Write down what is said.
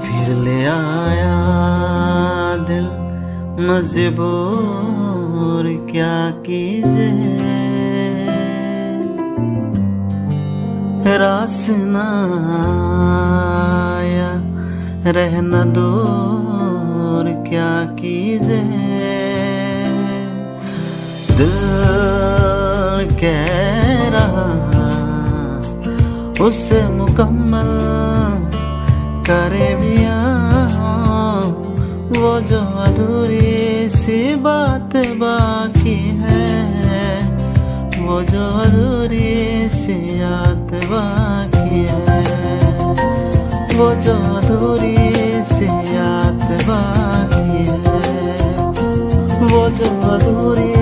फिर ले आया दिल मजबूर, क्या कीजिए रास ना आया, रहना दूर, क्या कीजिए। दिल कह रहा उससे मुकम्मल करे भी वो जो अधूरी सी बात बाकी है, वो जो अधूरी सी याद बाकी है, वो जो अधूरी सी याद बाकी है, वो जो अधूरी